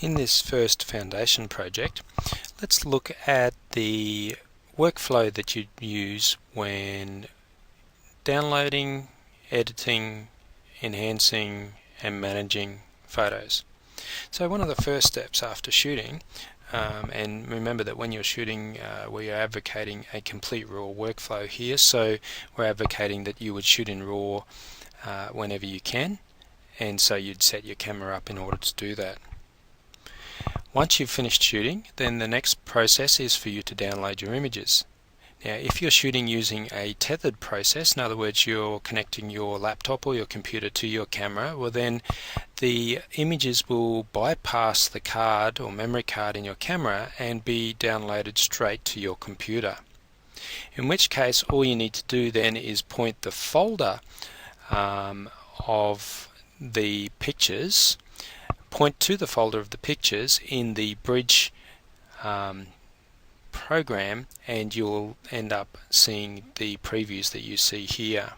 In this first foundation project, let's look at the workflow that you'd use when downloading, editing, enhancing and managing photos. So one of the first steps after shooting, and remember that when you're shooting we are advocating a complete RAW workflow here, so we're advocating that you would shoot in RAW whenever you can, and so you'd set your camera up in order to do that. Once you've finished shooting, then the next process is for you to download your images. Now, if you're shooting using a tethered process, in other words you're connecting your laptop or your computer to your camera, well then the images will bypass the card or memory card in your camera and be downloaded straight to your computer. In which case all you need to do then is point the folder of the pictures, point to the folder of the pictures in the Bridge program, and you'll end up seeing the previews that you see here.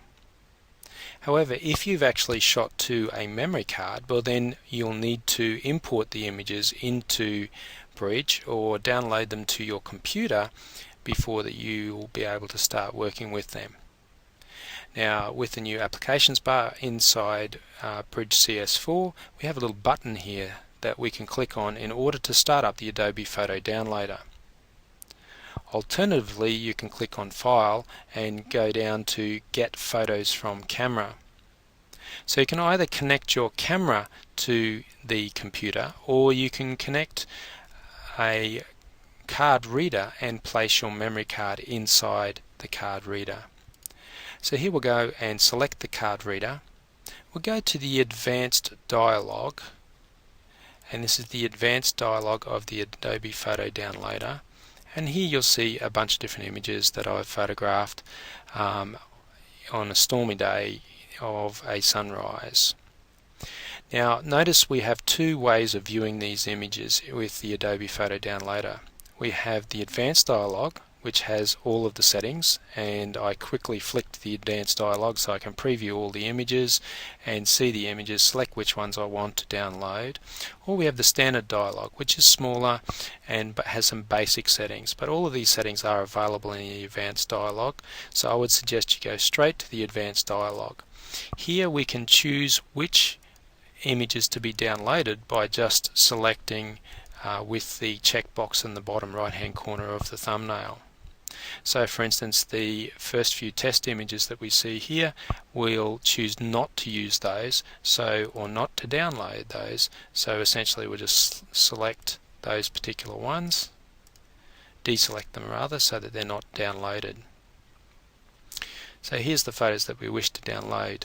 However, if you've actually shot to a memory card, well then you'll need to import the images into Bridge or download them to your computer before that you will be able to start working with them. Now, with the new applications bar inside Bridge cs4, we have a little button here that we can click on in order to start up the Adobe Photo Downloader. Alternatively, you can click on File and go down to Get Photos from Camera. So you can either connect your camera to the computer, or you can connect a card reader and place your memory card inside the card reader. So here we'll go and select the card reader. We'll go to the Advanced Dialog, and this is the Advanced Dialog of the Adobe Photo Downloader. And here you'll see a bunch of different images that I've photographed on a stormy day of a sunrise. Now notice we have two ways of viewing these images with the Adobe Photo Downloader. We have the Advanced Dialog, which has all of the settings, and I quickly flicked the Advanced Dialog so I can preview all the images and see the images, select which ones I want to download. Or we have the Standard Dialog, which is smaller and has some basic settings, but all of these settings are available in the Advanced Dialog, so I would suggest you go straight to the Advanced Dialog. Here we can choose which images to be downloaded by just selecting with the checkbox in the bottom right hand corner of the thumbnail. So for instance, the first few test images that we see here, we'll choose not to use those, or not to download those. So essentially we'll just select those particular ones, deselect them rather, so that they're not downloaded. So here's the photos that we wish to download.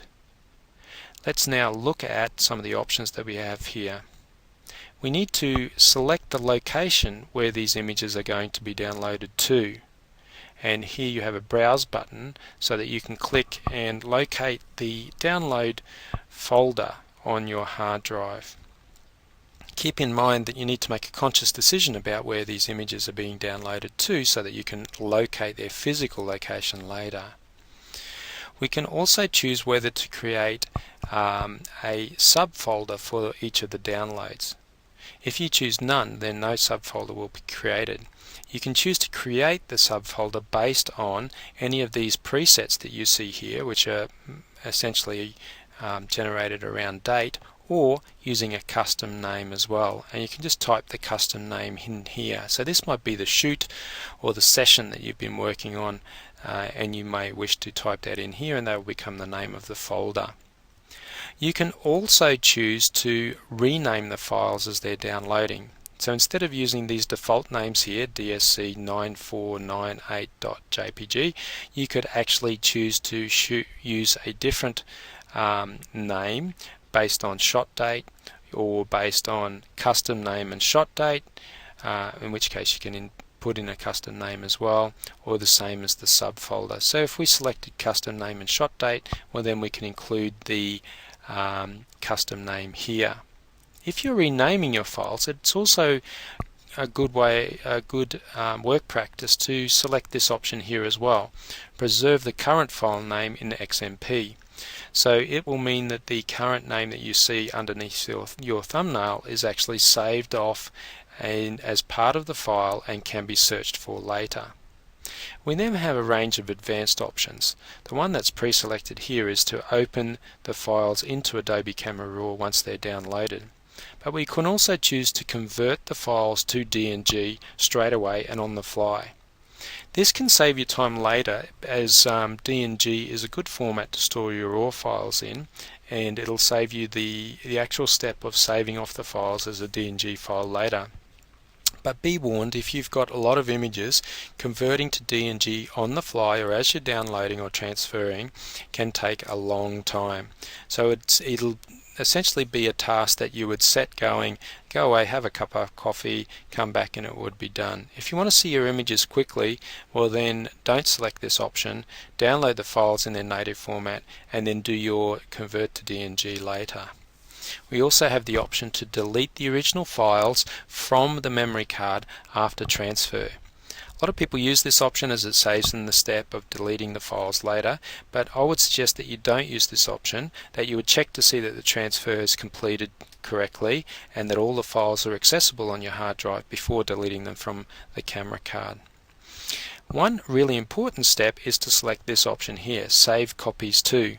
Let's now look at some of the options that we have here. We need to select the location where these images are going to be downloaded to. And here you have a browse button so that you can click and locate the download folder on your hard drive. Keep in mind that you need to make a conscious decision about where these images are being downloaded to so that you can locate their physical location later. We can also choose whether to create a subfolder for each of the downloads. If you choose none, then no subfolder will be created. You can choose to create the subfolder based on any of these presets that you see here, which are essentially generated around date, or using a custom name as well. And you can just type the custom name in here. So this might be the shoot or the session that you've been working on, and you may wish to type that in here, and that will become the name of the folder. You can also choose to rename the files as they're downloading. So instead of using these default names here, dsc9498.jpg, you could actually choose to use a different name based on shot date, or based on custom name and shot date, in which case you can put in a custom name as well, or the same as the subfolder. So if we selected custom name and shot date, well then we can include the custom name here. If you're renaming your files, it's also a good work practice to select this option here as well. Preserve the current file name in XMP. So it will mean that the current name that you see underneath your thumbnail is actually saved off and as part of the file and can be searched for later. We then have a range of advanced options. The one that's pre-selected here is to open the files into Adobe Camera Raw once they're downloaded. But we can also choose to convert the files to DNG straight away and on the fly. This can save you time later, as DNG is a good format to store your RAW files in, and it'll save you the actual step of saving off the files as a DNG file later. But be warned, if you've got a lot of images, converting to DNG on the fly or as you're downloading or transferring can take a long time. So it'll essentially be a task that you would set going, go away, have a cup of coffee, come back, and it would be done. If you want to see your images quickly, well then don't select this option, download the files in their native format, and then do your convert to DNG later. We also have the option to delete the original files from the memory card after transfer. A lot of people use this option as it saves them the step of deleting the files later, but I would suggest that you don't use this option, that you would check to see that the transfer is completed correctly and that all the files are accessible on your hard drive before deleting them from the camera card. One really important step is to select this option here, Save Copies To.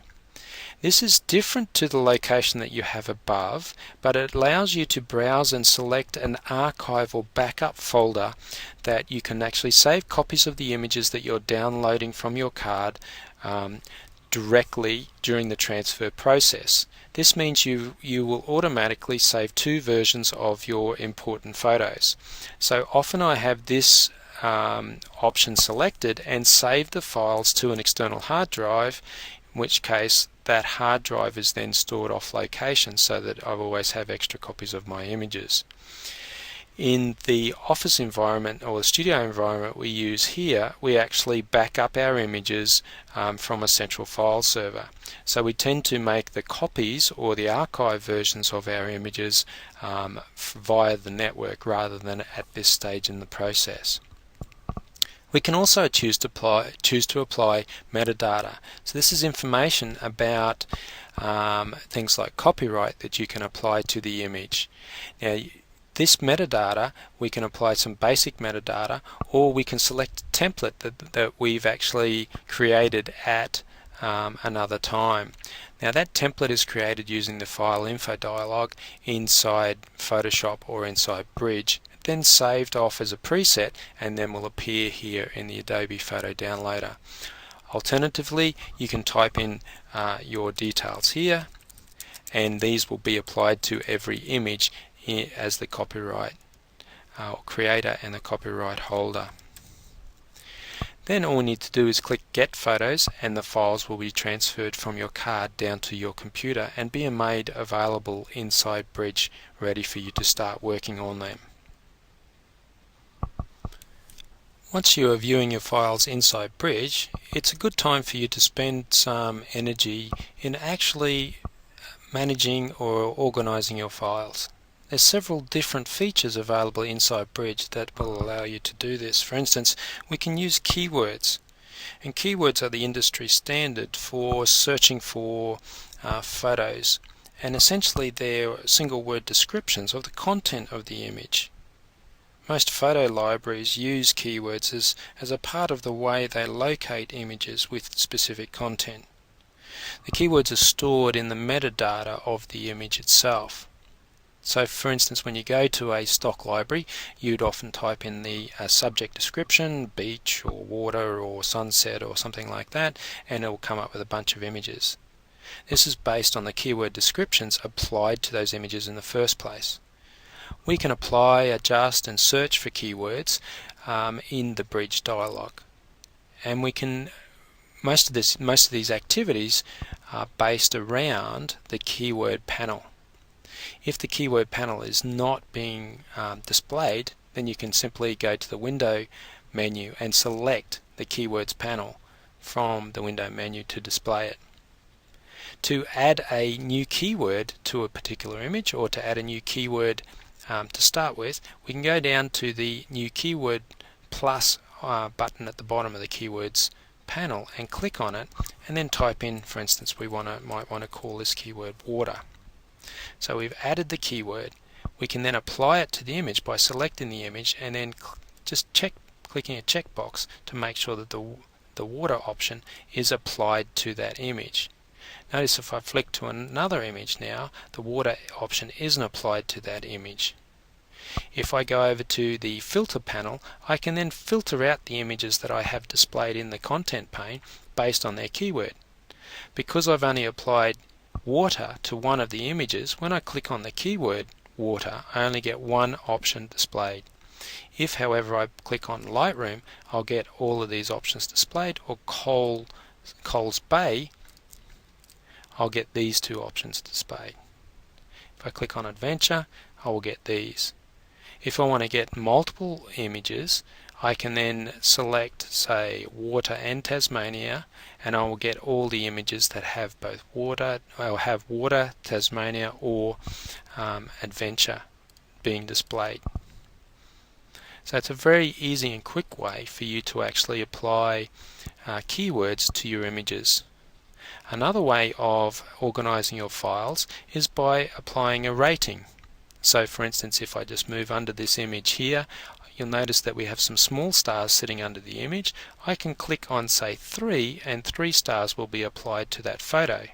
This is different to the location that you have above, but it allows you to browse and select an archive or backup folder that you can actually save copies of the images that you're downloading from your card directly during the transfer process. This means you will automatically save two versions of your important photos. So often I have this option selected and save the files to an external hard drive, in which case that hard drive is then stored off location so that I always have extra copies of my images. In the office environment or the studio environment we use here, we actually back up our images from a central file server. So we tend to make the copies or the archive versions of our images via the network rather than at this stage in the process. We can also choose to apply metadata. So this is information about things like copyright that you can apply to the image. Now, this metadata, we can apply some basic metadata, or we can select a template that we've actually created at another time. Now that template is created using the file info dialog inside Photoshop or inside Bridge, then saved off as a preset, and then will appear here in the Adobe Photo Downloader. Alternatively, you can type in your details here, and these will be applied to every image as the copyright creator and the copyright holder. Then all we need to do is click Get Photos, and the files will be transferred from your card down to your computer and be made available inside Bridge, ready for you to start working on them. Once you are viewing your files inside Bridge, it's a good time for you to spend some energy in actually managing or organizing your files. There's several different features available inside Bridge that will allow you to do this. For instance, we can use keywords, and keywords are the industry standard for searching for photos, and essentially they're single word descriptions of the content of the image. Most photo libraries use keywords as a part of the way they locate images with specific content. The keywords are stored in the metadata of the image itself. So for instance, when you go to a stock library, you'd often type in the subject description, beach or water or sunset or something like that, and it will come up with a bunch of images. This is based on the keyword descriptions applied to those images in the first place. We can apply, adjust and search for keywords in the Bridge dialog, and we can most of these activities are based around the keyword panel. If the keyword panel is not being displayed, then you can simply go to the window menu and select the keywords panel from the window menu to display it. To add a new keyword to a particular image, or to add a new keyword to start with, we can go down to the new keyword plus button at the bottom of the keywords panel and click on it, and then type in, for instance, we might want to call this keyword water. So we've added the keyword. We can then apply it to the image by selecting the image and then just clicking a checkbox to make sure that the water option is applied to that image. Notice if I flick to another image now, the water option isn't applied to that image. If I go over to the filter panel, I can then filter out the images that I have displayed in the content pane based on their keyword. Because I've only applied water to one of the images, when I click on the keyword water, I only get one option displayed. If, however, I click on Lightroom, I'll get all of these options displayed, or Coles Bay, I'll get these two options displayed. If I click on Adventure, I will get these. If I want to get multiple images, I can then select, say, water and Tasmania, and I will get all the images that have both water, Tasmania, or adventure being displayed. So it's a very easy and quick way for you to actually apply keywords to your images. Another way of organizing your files is by applying a rating. So for instance, if I just move under this image here, you'll notice that we have some small stars sitting under the image. I can click on, say, 3, and 3 stars will be applied to that photo.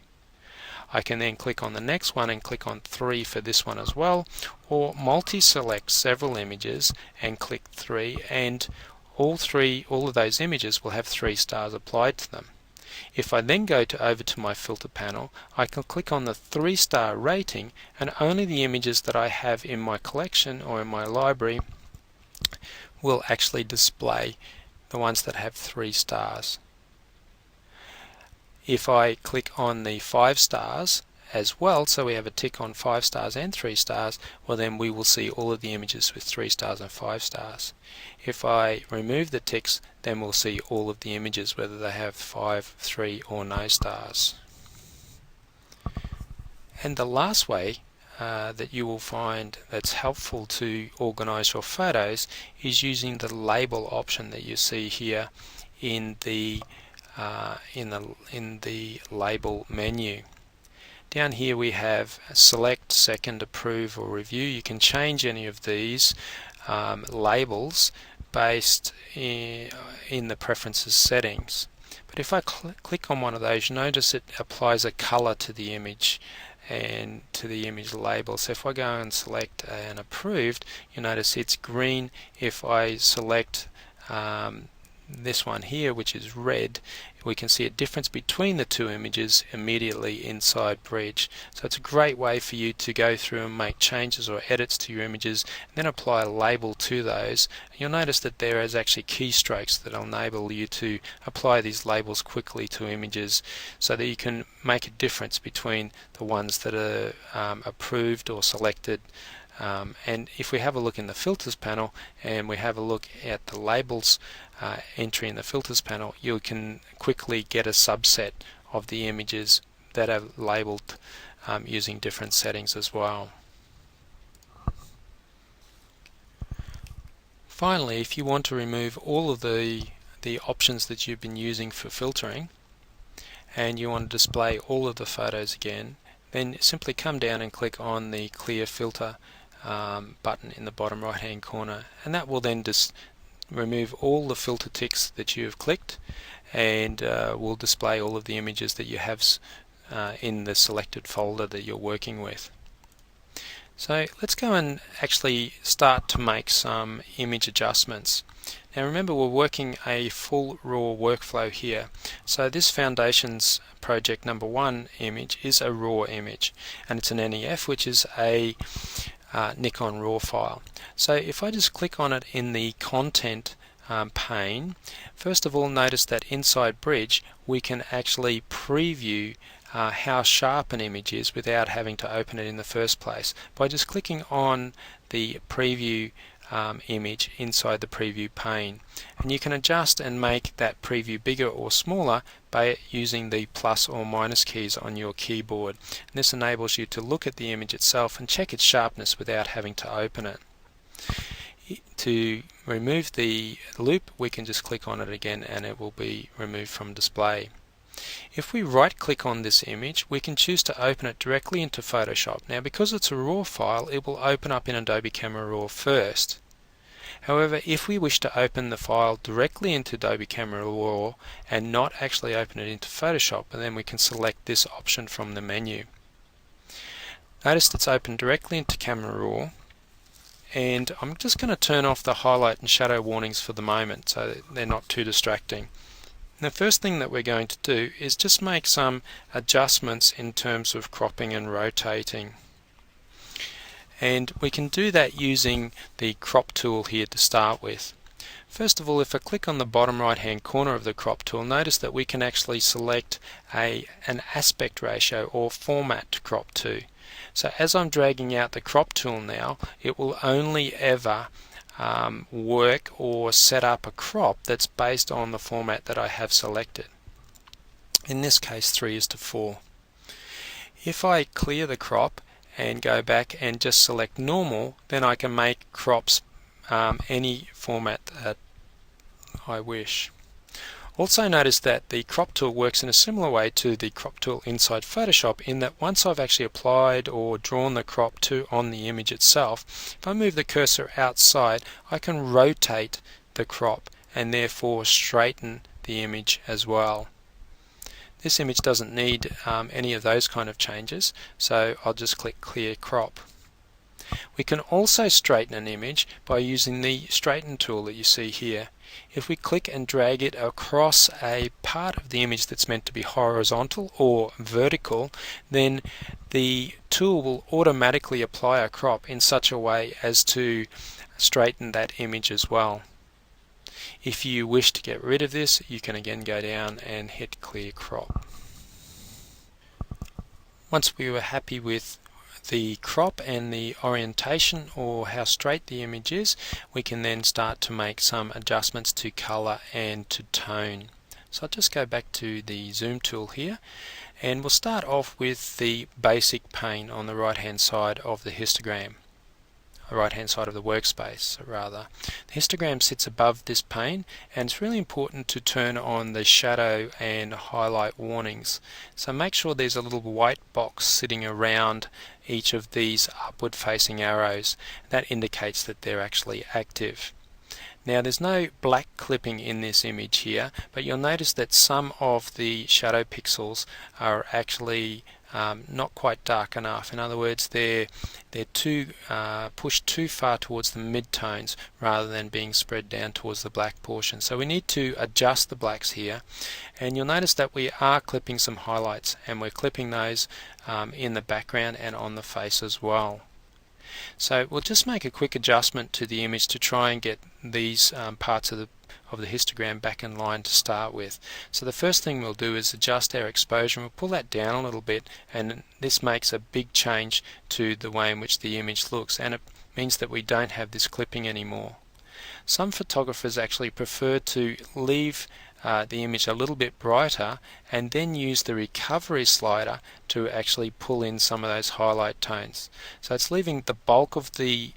I can then click on the next one and click on 3 for this one as well, or multi-select several images and click 3, and all of those images will have 3 stars applied to them. If I then go over to my filter panel, I can click on the 3-star rating, and only the images that I have in my collection or in my library will actually display the ones that have 3 stars. If I click on the 5 stars as well, so we have a tick on 5 stars and 3 stars, well then we will see all of the images with 3 stars and 5 stars. If I remove the ticks, then we'll see all of the images whether they have 5, 3 or no stars. And the last way that you will find that's helpful to organize your photos is using the label option that you see here in the label menu. Down here we have select, second, approve or review. You can change any of these labels based in the preferences settings. But if I click on one of those, you notice it applies a color to the image and to the image label. So if I go and select an approved, you notice it's green. If I select this one here, which is red, we can see a difference between the two images immediately inside Bridge. So it's a great way for you to go through and make changes or edits to your images, and then apply a label to those. You'll notice that there is actually keystrokes that will enable you to apply these labels quickly to images, so that you can make a difference between the ones that are approved or selected. And if we have a look in the filters panel and we have a look at the labels entry in the filters panel, you can quickly get a subset of the images that are labeled using different settings as well. Finally, if you want to remove all of the options that you've been using for filtering and you want to display all of the photos again, then simply come down and click on the clear filter button in the bottom right hand corner, and that will then just remove all the filter ticks that you have clicked, and will display all of the images that you have in the selected folder that you're working with. So let's go and actually start to make some image adjustments. Now remember, we're working a full raw workflow here. So this Foundations project number 1 image is a raw image, and it's an NEF, which is a Nikon RAW file. So if I just click on it in the content pane, first of all notice that inside Bridge we can actually preview how sharp an image is without having to open it in the first place by just clicking on the preview image inside the preview pane, and you can adjust and make that preview bigger or smaller by using the plus or minus keys on your keyboard. And this enables you to look at the image itself and check its sharpness without having to open it. To remove the loop, we can just click on it again and it will be removed from display. If we right click on this image, we can choose to open it directly into Photoshop. Now because it's a RAW file, it will open up in Adobe Camera Raw first. However, if we wish to open the file directly into Adobe Camera Raw and not actually open it into Photoshop, then we can select this option from the menu. Notice it's opened directly into Camera Raw, and I'm just going to turn off the highlight and shadow warnings for the moment so that they're not too distracting. The first thing that we're going to do is just make some adjustments in terms of cropping and rotating. And we can do that using the crop tool here to start with. First of all, if I click on the bottom right hand corner of the crop tool, notice that we can actually select an aspect ratio or format to crop to. So as I'm dragging out the crop tool now, it will only ever work or set up a crop that's based on the format that I have selected. In this case 3:4. If I clear the crop and go back and just select normal, then I can make crops any format that I wish. Also notice that the crop tool works in a similar way to the crop tool inside Photoshop, in that once I've actually applied or drawn the crop on the image itself, if I move the cursor outside, I can rotate the crop and therefore straighten the image as well. This image doesn't need any of those kind of changes, so I'll just click Clear Crop. We can also straighten an image by using the Straighten tool that you see here. If we click and drag it across a part of the image that's meant to be horizontal or vertical, then the tool will automatically apply a crop in such a way as to straighten that image as well. If you wish to get rid of this, you can again go down and hit Clear Crop. Once we were happy with the crop and the orientation, or how straight the image is, we can then start to make some adjustments to color and to tone. So I'll just go back to the zoom tool here, and we'll start off with the basic pane on the right hand side of the histogram. Right hand side of the workspace rather. The histogram sits above this pane, and it's really important to turn on the shadow and highlight warnings. So make sure there's a little white box sitting around each of these upward facing arrows. That indicates that they're actually active. Now there's no black clipping in this image here, but you'll notice that some of the shadow pixels are actually not quite dark enough. In other words, they're pushed too far towards the mid-tones rather than being spread down towards the black portion. So we need to adjust the blacks here, and you'll notice that we are clipping some highlights, and we're clipping those in the background and on the face as well. So we'll just make a quick adjustment to the image to try and get these parts of the histogram back in line to start with. So the first thing we'll do is adjust our exposure, and we'll pull that down a little bit, and this makes a big change to the way in which the image looks, and it means that we don't have this clipping anymore. Some photographers actually prefer to leave the image a little bit brighter and then use the recovery slider to actually pull in some of those highlight tones. So it's leaving the bulk of the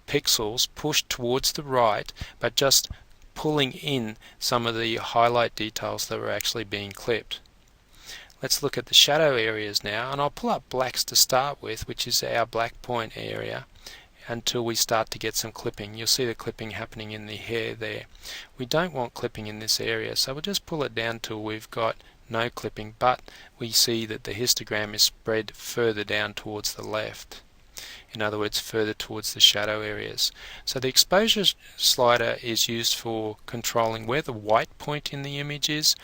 pixels pushed towards the right, but just pulling in some of the highlight details that were actually being clipped. Let's look at the shadow areas now, and I'll pull up blacks to start with, which is our black point area, until we start to get some clipping. You'll see the clipping happening in the hair there. We don't want clipping in this area, so we'll just pull it down till we've got no clipping, but we see that the histogram is spread further down towards the left. In other words, further towards the shadow areas. So the exposure slider is used for controlling where the white point in the image is,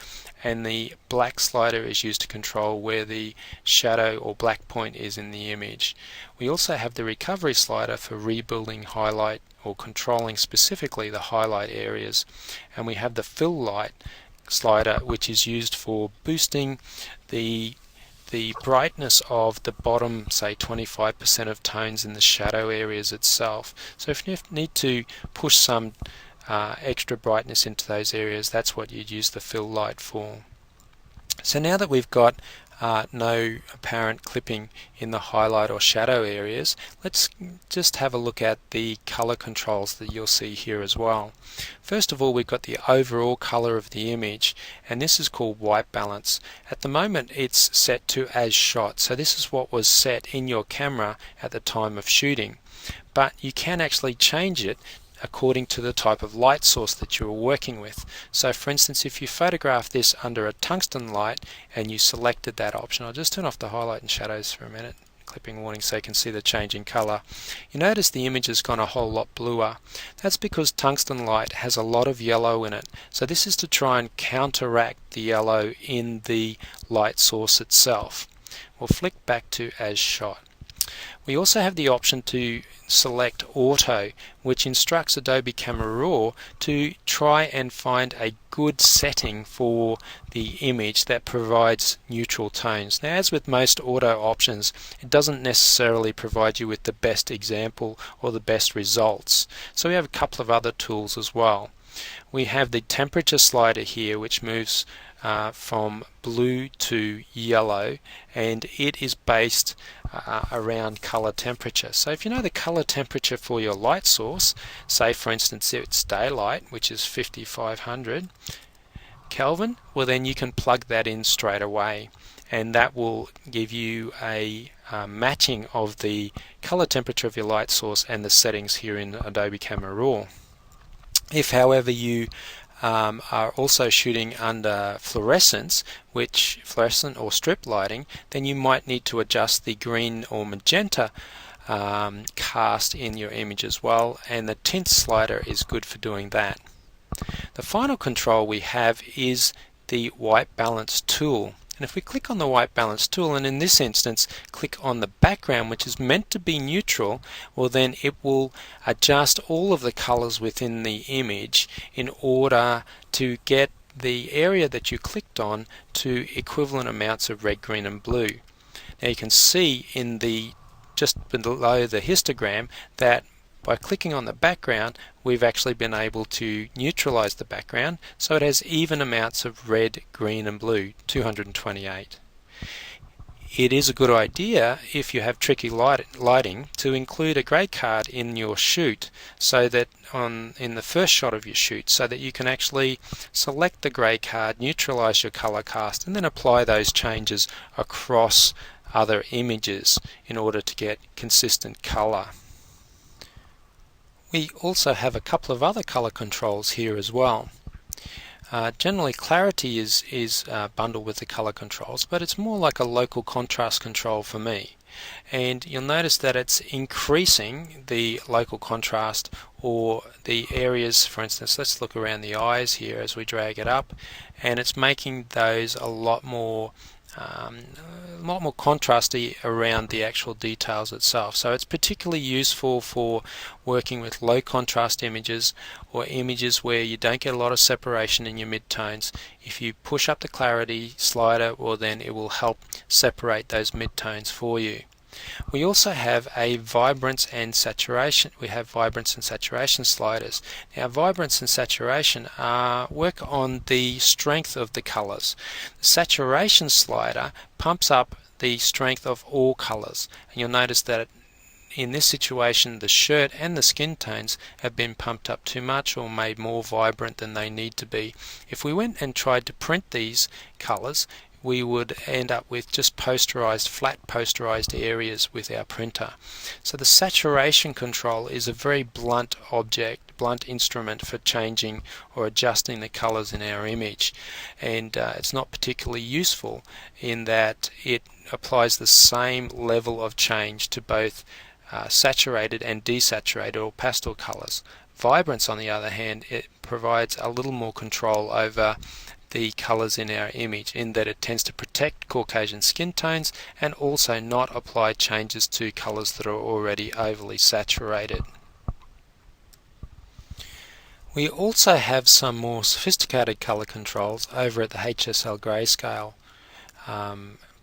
and the black slider is used to control where the shadow or black point is in the image. We also have the recovery slider for rebuilding highlight or controlling specifically the highlight areas, and we have the fill light slider, which is used for boosting the brightness of the bottom, say 25% of tones in the shadow areas itself. So if you need to push some extra brightness into those areas, that's what you'd use the fill light for. So now that we've got no apparent clipping in the highlight or shadow areas, let's just have a look at the color controls that you'll see here as well. First of all, we've got the overall color of the image, and this is called white balance. At the moment it's set to as shot, so this is what was set in your camera at the time of shooting, but you can actually change it according to the type of light source that you're working with. So for instance, if you photograph this under a tungsten light and you selected that option, I'll just turn off the highlight and shadows for a minute, clipping warning, so you can see the change in color. You notice the image has gone a whole lot bluer. That's because tungsten light has a lot of yellow in it, so this is to try and counteract the yellow in the light source itself. We'll flick back to as shot. We also have the option to select auto, which instructs Adobe Camera Raw to try and find a good setting for the image that provides neutral tones. Now, as with most auto options, it doesn't necessarily provide you with the best example or the best results. So we have a couple of other tools as well. We have the temperature slider here, which moves from blue to yellow, and it is based around color temperature. So if you know the color temperature for your light source, say for instance it's daylight, which is 5500 Kelvin, well then you can plug that in straight away, and that will give you a matching of the color temperature of your light source and the settings here in Adobe Camera Raw. If however you are also shooting under fluorescent or strip lighting, then you might need to adjust the green or magenta cast in your image as well, and the tint slider is good for doing that. The final control we have is the white balance tool. And if we click on the white balance tool, and in this instance click on the background, which is meant to be neutral, well then it will adjust all of the colors within the image in order to get the area that you clicked on to equivalent amounts of red, green and blue. Now you can see in the just below the histogram that by clicking on the background, we've actually been able to neutralize the background so it has even amounts of red, green and blue, 228. It is a good idea, if you have tricky lighting, to include a grey card in your shoot, so that in the first shot of your shoot, so that you can actually select the grey card, neutralize your color cast, and then apply those changes across other images in order to get consistent color. We also have a couple of other color controls here as well. Generally clarity is bundled with the color controls, but it's more like a local contrast control for me. And you'll notice that it's increasing the local contrast, or the areas, for instance, let's look around the eyes here as we drag it up, and it's making those a lot more contrasty around the actual details itself. So it's particularly useful for working with low contrast images or images where you don't get a lot of separation in your midtones. If you push up the clarity slider, well then it will help separate those midtones for you. We also have a vibrance and saturation. We have vibrance and saturation sliders. Now, vibrance and saturation work on the strength of the colors. The saturation slider pumps up the strength of all colors, and you'll notice that in this situation the shirt and the skin tones have been pumped up too much or made more vibrant than they need to be. If we went and tried to print these colors, we would end up with just posterized, flat posterized areas with our printer. So the saturation control is a very blunt instrument for changing or adjusting the colors in our image, and it's not particularly useful in that it applies the same level of change to both saturated and desaturated or pastel colors. Vibrance, on the other hand, it provides a little more control over the colors in our image, in that it tends to protect Caucasian skin tones and also not apply changes to colors that are already overly saturated. We also have some more sophisticated color controls over at the HSL grayscale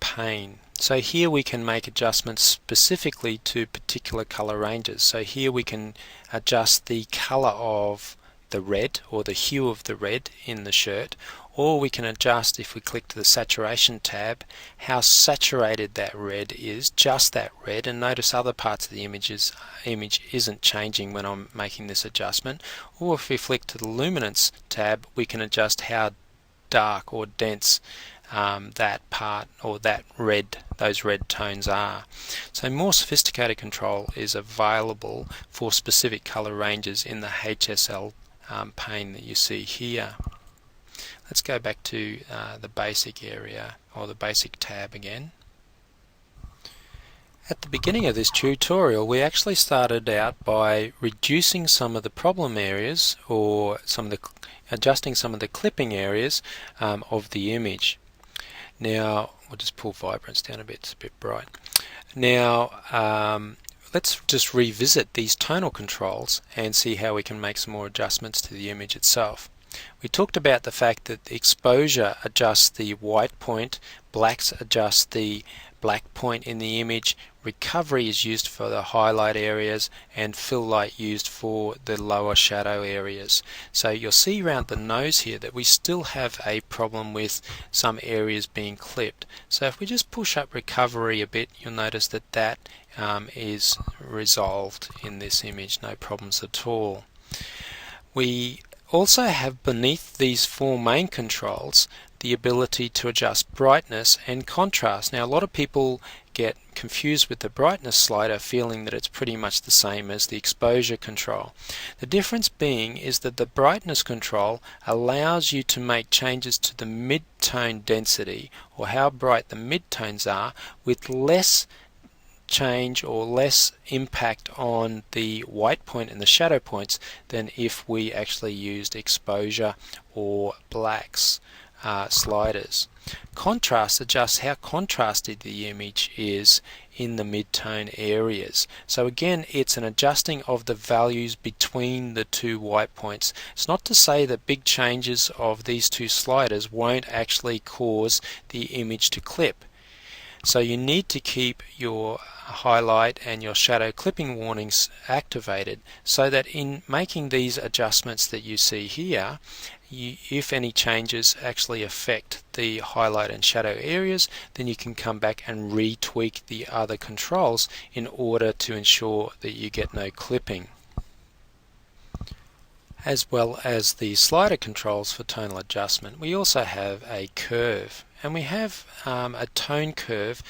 pane. So here we can make adjustments specifically to particular color ranges. So here we can adjust the color of the red or the hue of the red in the shirt, or we can adjust, if we click to the saturation tab, how saturated that red is, just that red, and notice other parts of the image isn't changing when I'm making this adjustment. Or if we flick to the luminance tab, we can adjust how dark or dense that part or those red tones are. So more sophisticated control is available for specific color ranges in the HSL pane that you see here. Let's go back to the basic area or the basic tab again. At the beginning of this tutorial, we actually started out by reducing some of the problem areas or adjusting some of the clipping areas of the image. Now, we'll just pull vibrance down a bit, it's a bit bright. Now, let's just revisit these tonal controls and see how we can make some more adjustments to the image itself. We talked about the fact that the exposure adjusts the white point, blacks adjust the black point in the image, recovery is used for the highlight areas, and fill light used for the lower shadow areas. So you'll see around the nose here that we still have a problem with some areas being clipped. So if we just push up recovery a bit, you'll notice that that is resolved in this image, no problems at all. We also have beneath these four main controls the ability to adjust brightness and contrast. Now, a lot of people get confused with the brightness slider, feeling that it's pretty much the same as the exposure control. The difference being is that the brightness control allows you to make changes to the mid-tone density, or how bright the mid-tones are, with less change or less impact on the white point and the shadow points than if we actually used exposure or blacks sliders. Contrast adjusts how contrasted the image is in the mid-tone areas. So again, it's an adjusting of the values between the two white points. It's not to say that big changes of these two sliders won't actually cause the image to clip. So you need to keep your highlight and your shadow clipping warnings activated, so that in making these adjustments that you see here, if any changes actually affect the highlight and shadow areas, then you can come back and retweak the other controls in order to ensure that you get no clipping. As well as the slider controls for tonal adjustment, we also have a curve, and we have a tone curve.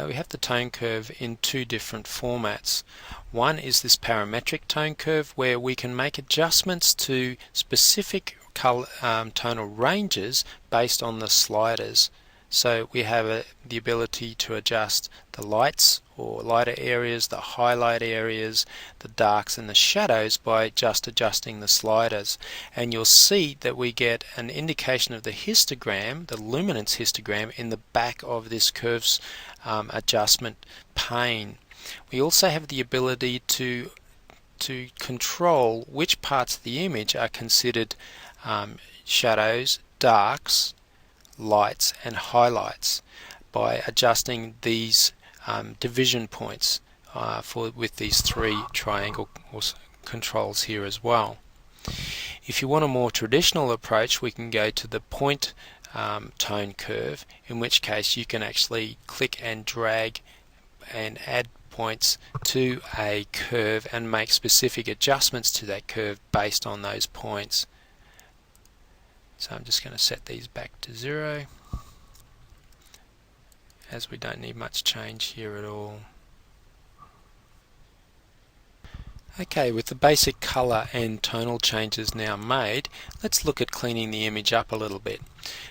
We have the tone curve in two different formats. One is this parametric tone curve, where we can make adjustments to specific tonal ranges based on the sliders. So we have the ability to adjust the lights or lighter areas, the highlight areas, the darks and the shadows by just adjusting the sliders. And you'll see that we get an indication of the histogram, the luminance histogram, in the back of this curves adjustment pane. We also have the ability to control which parts of the image are considered shadows, darks, lights and highlights by adjusting these division points with these three triangle controls here as well. If you want a more traditional approach, we can go to the point tone curve, in which case you can actually click and drag and add points to a curve and make specific adjustments to that curve based on those points. So I'm just going to set these back to 0, as we don't need much change here at all. Okay, with the basic color and tonal changes now made, let's look at cleaning the image up a little bit.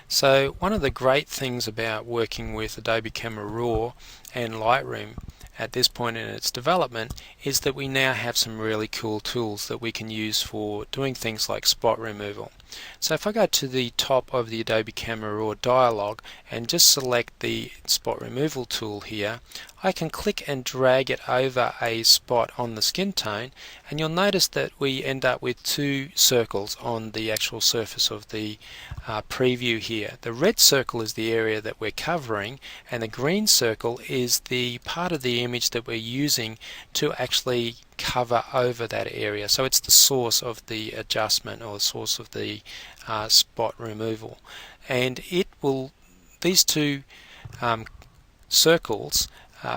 So one of the great things about working with Adobe Camera Raw and Lightroom at this point in its development is that we now have some really cool tools that we can use for doing things like spot removal. So if I go to the top of the Adobe Camera Raw dialog and just select the spot removal tool here, I can click and drag it over a spot on the skin tone, and you'll notice that we end up with two circles on the actual surface of the preview here. The red circle is the area that we're covering, and the green circle is the part of the image that we're using to actually cover over that area. So it's the source of the adjustment, or the source of the spot removal. And these two circles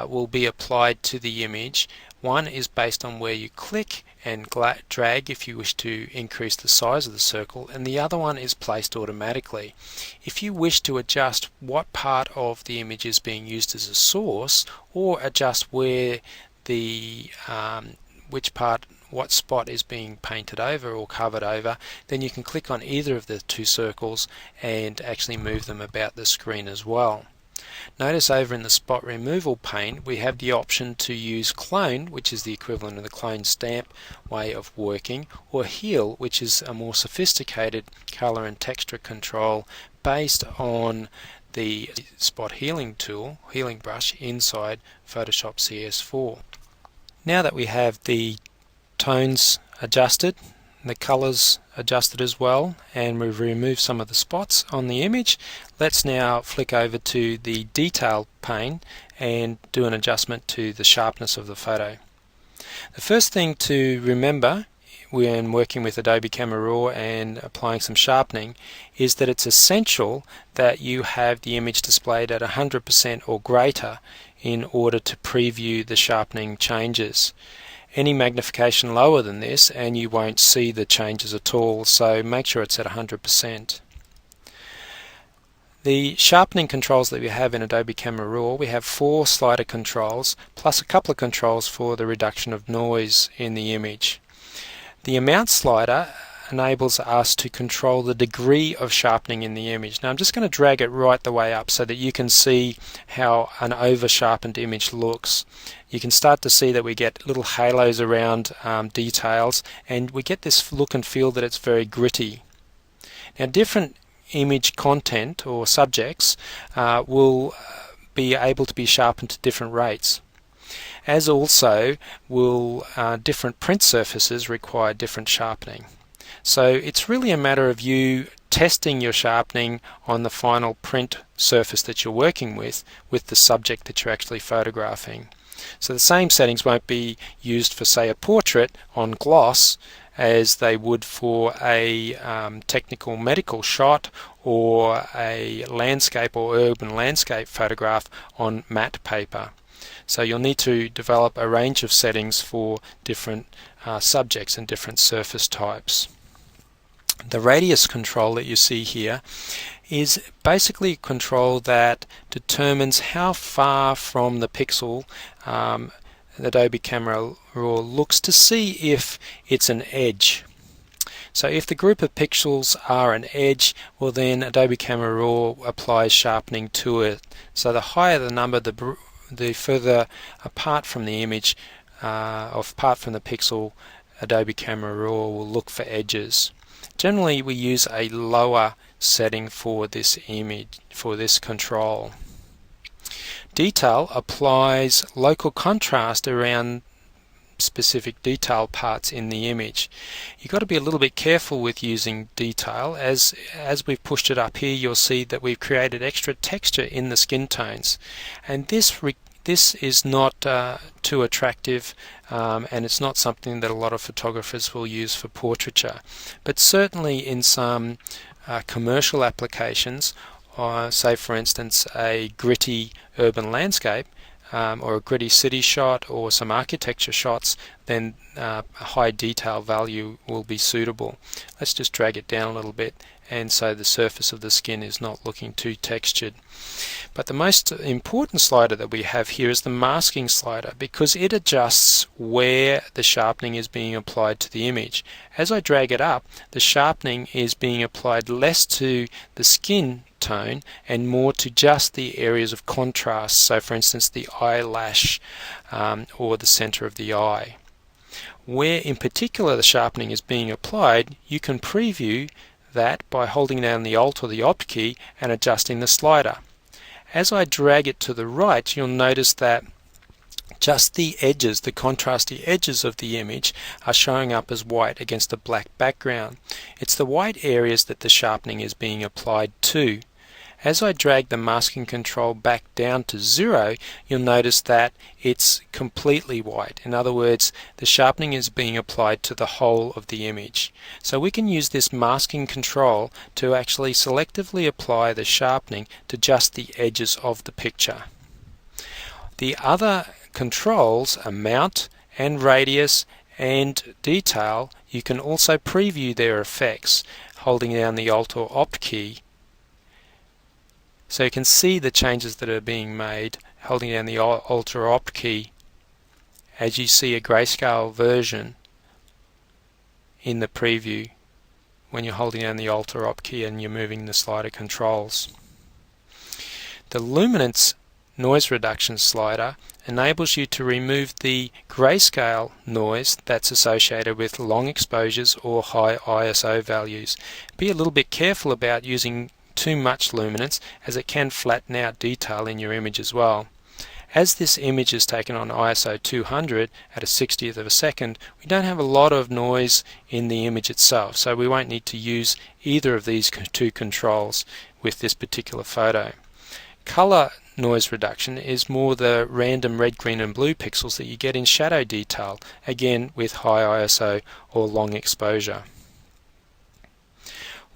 will be applied to the image. One is based on where you click and drag if you wish to increase the size of the circle, and the other one is placed automatically. If you wish to adjust what part of the image is being used as a source, or adjust where the what spot is being painted over or covered over, then you can click on either of the two circles and actually move them about the screen as well. Notice over in the spot removal pane we have the option to use clone, which is the equivalent of the clone stamp way of working, or heal, which is a more sophisticated color and texture control based on the spot healing tool, healing brush, inside Photoshop CS4. Now that we have the tones adjusted, the colors adjusted as well, and we've removed some of the spots on the image, let's now flick over to the detail pane and do an adjustment to the sharpness of the photo. The first thing to remember when working with Adobe Camera Raw and applying some sharpening is that it's essential that you have the image displayed at 100% or greater in order to preview the sharpening changes. Any magnification lower than this and you won't see the changes at all, so make sure it's at 100%. The sharpening controls that we have in Adobe Camera Raw, we have 4 slider controls plus a couple of controls for the reduction of noise in the image. The amount slider enables us to control the degree of sharpening in the image. Now I'm just going to drag it right the way up so that you can see how an over sharpened image looks. You can start to see that we get little halos around details, and we get this look and feel that it's very gritty. Now different image content or subjects will be able to be sharpened to different rates, as also will different print surfaces require different sharpening. So it's really a matter of you testing your sharpening on the final print surface that you're working with the subject that you're actually photographing. So the same settings won't be used for, say, a portrait on gloss as they would for a technical medical shot or a landscape or urban landscape photograph on matte paper. So you'll need to develop a range of settings for different subjects and different surface types. The radius control that you see here is basically a control that determines how far from the pixel the Adobe Camera Raw looks to see if it's an edge. So if the group of pixels are an edge, well then Adobe Camera Raw applies sharpening to it. So the higher the number, the further apart from the image, apart from the pixel, Adobe Camera Raw will look for edges. Generally we use a lower setting for this image, for this control. Detail applies local contrast around specific detail parts in the image. You've got to be a little bit careful with using detail. As we've pushed it up here, you'll see that we've created extra texture in the skin tones, and this is not too attractive, and it's not something that a lot of photographers will use for portraiture. But certainly in some commercial applications, say for instance a gritty urban landscape or a gritty city shot or some architecture shots, then a high detail value will be suitable. Let's just drag it down a little bit, and so the surface of the skin is not looking too textured. But the most important slider that we have here is the masking slider, because it adjusts where the sharpening is being applied to the image. As I drag it up, the sharpening is being applied less to the skin tone and more to just the areas of contrast, so for instance the eyelash or the center of the eye. Where in particular the sharpening is being applied, you can preview that by holding down the Alt or the Opt key and adjusting the slider. As I drag it to the right, you'll notice that just the edges, the contrasty edges of the image are showing up as white against a black background. It's the white areas that the sharpening is being applied to. As I drag the masking control back down to 0, you'll notice that it's completely white. In other words, the sharpening is being applied to the whole of the image. So we can use this masking control to actually selectively apply the sharpening to just the edges of the picture. The other controls, amount and radius and detail, you can also preview their effects holding down the Alt or Opt key. So you can see the changes that are being made holding down the Alt or Opt key as you see a grayscale version in the preview when you're holding down the Alt or Opt key and you're moving the slider controls. The luminance noise reduction slider enables you to remove the grayscale noise that's associated with long exposures or high ISO values. Be a little bit careful about using too much luminance, as it can flatten out detail in your image as well. As this image is taken on ISO 200 at a 60th of a second, we don't have a lot of noise in the image itself, so we won't need to use either of these two controls with this particular photo. Color noise reduction is more the random red, green and blue pixels that you get in shadow detail, again with high ISO or long exposure.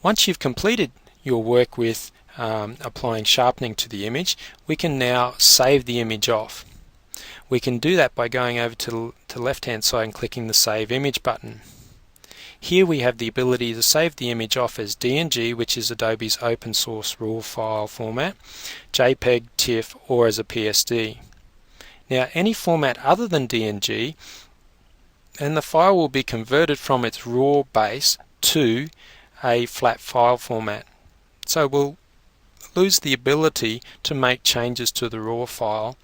Once you've completed your work with applying sharpening to the image, we can now save the image off. We can do that by going over to the left hand side and clicking the Save Image button. Here we have the ability to save the image off as DNG, which is Adobe's open source RAW file format, JPEG, TIFF or as a PSD. Now any format other than DNG, and the file will be converted from its RAW base to a flat file format. So we'll lose the ability to make changes to the RAW file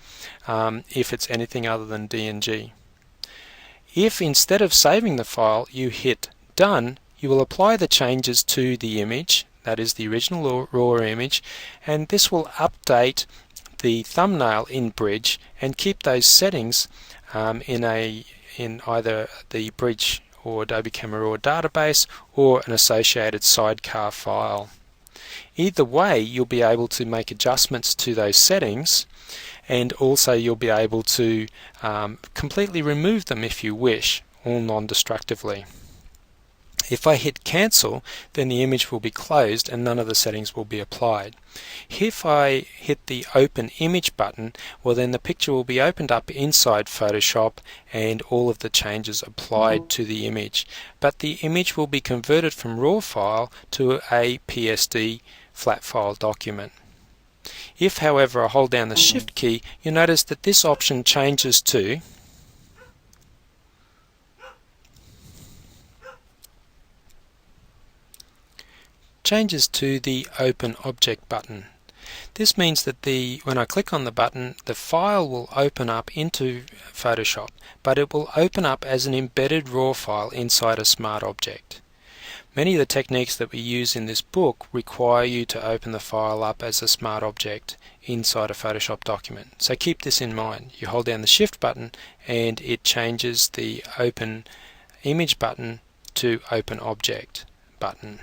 if it's anything other than DNG. If instead of saving the file you hit Done, you will apply the changes to the image, that is the original RAW image, and this will update the thumbnail in Bridge and keep those settings in either the Bridge or Adobe Camera Raw database or an associated sidecar file. Either way, you'll be able to make adjustments to those settings, and also you'll be able to completely remove them if you wish, all non-destructively. If I hit cancel, then the image will be closed and none of the settings will be applied. If I hit the open image button, well then the picture will be opened up inside Photoshop and all of the changes applied to the image. But the image will be converted from RAW file to a PSD flat file document. If however I hold down the Shift key, you'll notice that this option changes to the Open Object button. This means that when I click on the button, the file will open up into Photoshop, but it will open up as an embedded RAW file inside a smart object. Many of the techniques that we use in this book require you to open the file up as a smart object inside a Photoshop document. So keep this in mind. You hold down the Shift button and it changes the Open Image button to Open Object button.